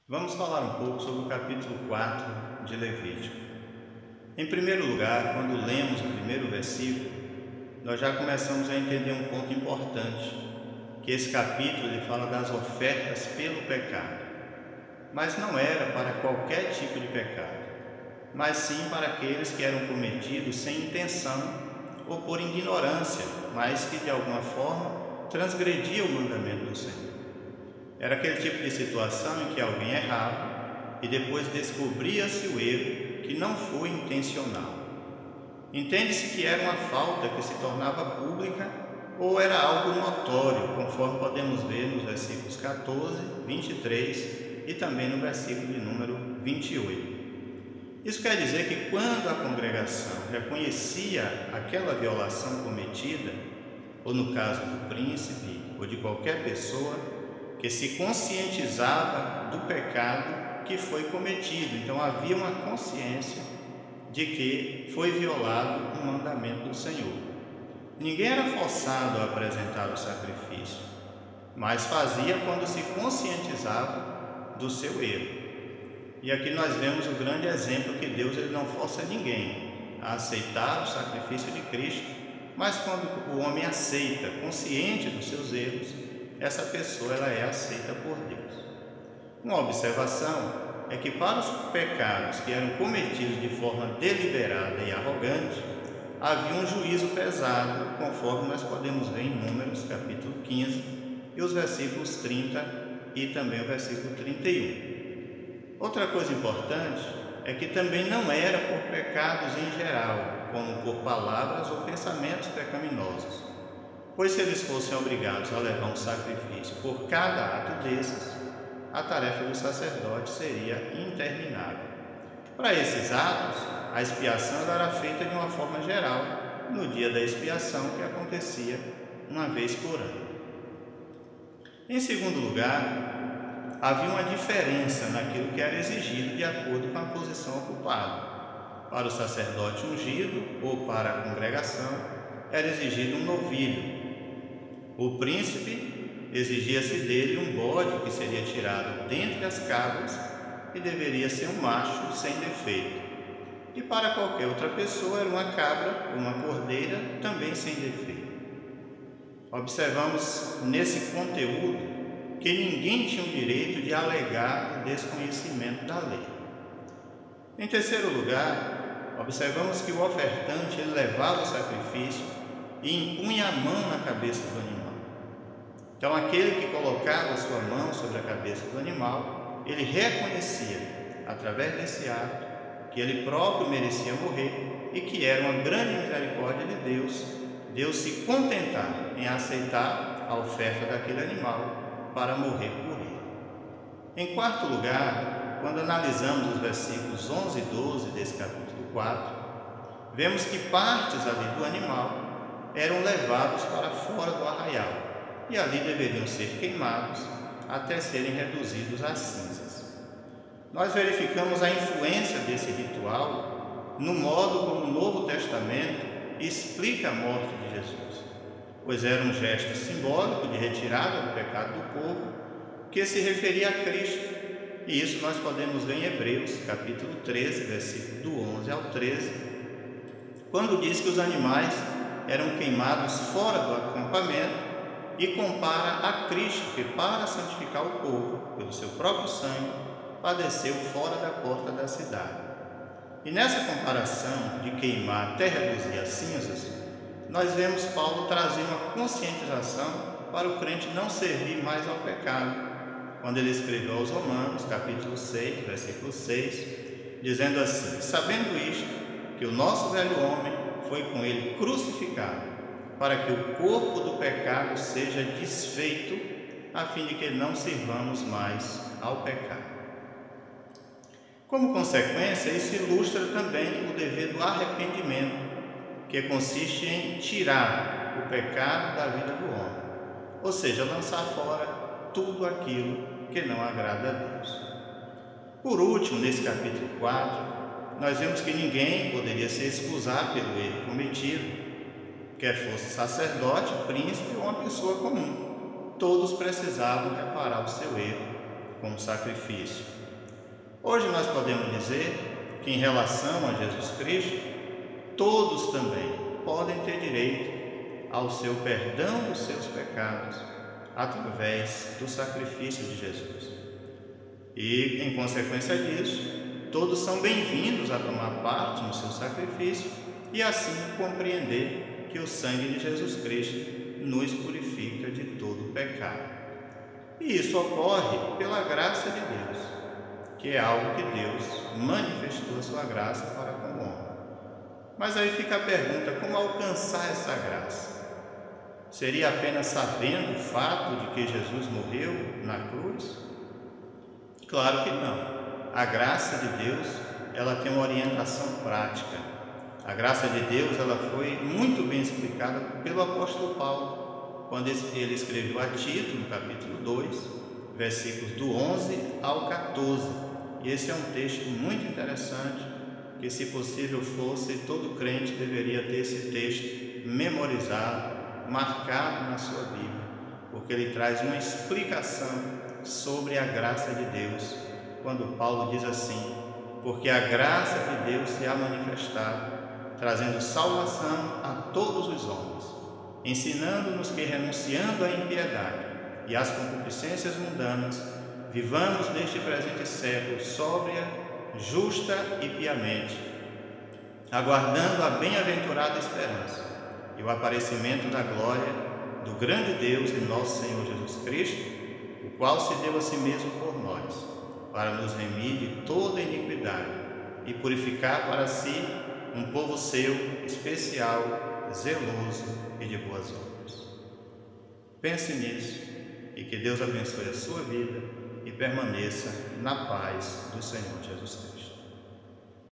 Vamos falar um pouco sobre o capítulo 4 de Levítico. Em primeiro lugar, quando lemos o primeiro versículo, nós já começamos a entender um ponto importante, que esse capítulo ele fala das ofertas pelo pecado. Mas não era para qualquer tipo de pecado, mas sim para aqueles que eram cometidos sem intenção ou por ignorância, mas que de alguma forma transgrediam o mandamento do Senhor. Era aquele tipo de situação em que alguém errava e depois descobria-se o erro que não foi intencional. Entende-se que era uma falta que se tornava pública ou era algo notório, conforme podemos ver nos versículos 14, 23 e também no versículo de número 28. Isso quer dizer que quando a congregação reconhecia aquela violação cometida, ou no caso do príncipe ou de qualquer pessoa, que se conscientizava do pecado que foi cometido. Então havia uma consciência de que foi violado um mandamento do Senhor. Ninguém era forçado a apresentar o sacrifício, mas fazia quando se conscientizava do seu erro. E aqui nós vemos o grande exemplo que Deus ele não força ninguém a aceitar o sacrifício de Cristo, mas quando o homem aceita, consciente dos seus erros, essa pessoa ela é aceita por Deus. Uma observação é que para os pecados que eram cometidos de forma deliberada e arrogante, havia um juízo pesado, conforme nós podemos ver em Números capítulo 15 e os versículos 30 e também o versículo 31. Outra coisa importante é que também não era por pecados em geral, como por palavras ou pensamentos pecaminosos, pois se eles fossem obrigados a levar um sacrifício por cada ato desses, a tarefa do sacerdote seria interminável. Para esses atos, a expiação era feita de uma forma geral, no dia da expiação, que acontecia uma vez por ano. Em segundo lugar, havia uma diferença naquilo que era exigido de acordo com a posição ocupada. Para o sacerdote ungido ou para a congregação, era exigido um novilho. O príncipe, exigia-se dele um bode que seria tirado dentre as cabras e deveria ser um macho sem defeito. E para qualquer outra pessoa era uma cabra ou uma cordeira também sem defeito. Observamos nesse conteúdo que ninguém tinha o direito de alegar o desconhecimento da lei. Em terceiro lugar, observamos que o ofertante ele levava o sacrifício e impunha a mão na cabeça do animal. Então, aquele que colocava a sua mão sobre a cabeça do animal, ele reconhecia, através desse ato, que ele próprio merecia morrer e que era uma grande misericórdia de Deus se contentar em aceitar a oferta daquele animal para morrer por ele. Em quarto lugar, quando analisamos os versículos 11 e 12 desse capítulo 4, vemos que partes ali do animal eram levados para fora do arraial e ali deveriam ser queimados até serem reduzidos a cinzas. Nós verificamos a influência desse ritual no modo como o Novo Testamento explica a morte de Jesus, pois era um gesto simbólico de retirada do pecado do povo que se referia a Cristo, e isso nós podemos ver em Hebreus capítulo 13, versículo do 11 ao 13, quando diz que os animais eram queimados fora do acampamento e compara a Cristo que, para santificar o povo, pelo seu próprio sangue, padeceu fora da porta da cidade. E nessa comparação de queimar até reduzir as cinzas, nós vemos Paulo trazer uma conscientização para o crente não servir mais ao pecado, quando ele escreveu aos Romanos, capítulo 6, versículo 6, dizendo assim: sabendo isto, que o nosso velho homem foi com ele crucificado, para que o corpo do pecado seja desfeito, a fim de que não sirvamos mais ao pecado. Como consequência, isso ilustra também o dever do arrependimento, que consiste em tirar o pecado da vida do homem, ou seja, lançar fora tudo aquilo que não agrada a Deus. Por último, nesse capítulo 4, nós vemos que ninguém poderia se excusar pelo erro cometido, quer fosse sacerdote, príncipe ou uma pessoa comum. Todos precisavam reparar o seu erro com o sacrifício. Hoje nós podemos dizer que, em relação a Jesus Cristo, todos também podem ter direito ao seu perdão dos seus pecados através do sacrifício de Jesus. E, em consequência disso, todos são bem-vindos a tomar parte no seu sacrifício e assim compreender que o sangue de Jesus Cristo nos purifica de todo o pecado. E isso ocorre pela graça de Deus, que é algo que Deus manifestou a sua graça para com o homem. Mas aí fica a pergunta: como alcançar essa graça? Seria apenas sabendo o fato de que Jesus morreu na cruz? Claro que não. A graça de Deus, ela tem uma orientação prática. A graça de Deus, ela foi muito bem explicada pelo apóstolo Paulo, quando ele escreveu a Tito, no capítulo 2, versículos do 11 ao 14. E esse é um texto muito interessante, que, se possível fosse, todo crente deveria ter esse texto memorizado, marcado na sua Bíblia, porque ele traz uma explicação sobre a graça de Deus, quando Paulo diz assim: porque a graça de Deus se há manifestado, trazendo salvação a todos os homens, ensinando-nos que, renunciando à impiedade e às concupiscências mundanas, vivamos neste presente século sóbria, justa e piamente, aguardando a bem-aventurada esperança e o aparecimento da glória do grande Deus e nosso Senhor Jesus Cristo, o qual se deu a si mesmo por nós, para nos remir de toda iniquidade e purificar para si um povo seu, especial, zeloso e de boas obras. Pense nisso e que Deus abençoe a sua vida e permaneça na paz do Senhor Jesus Cristo.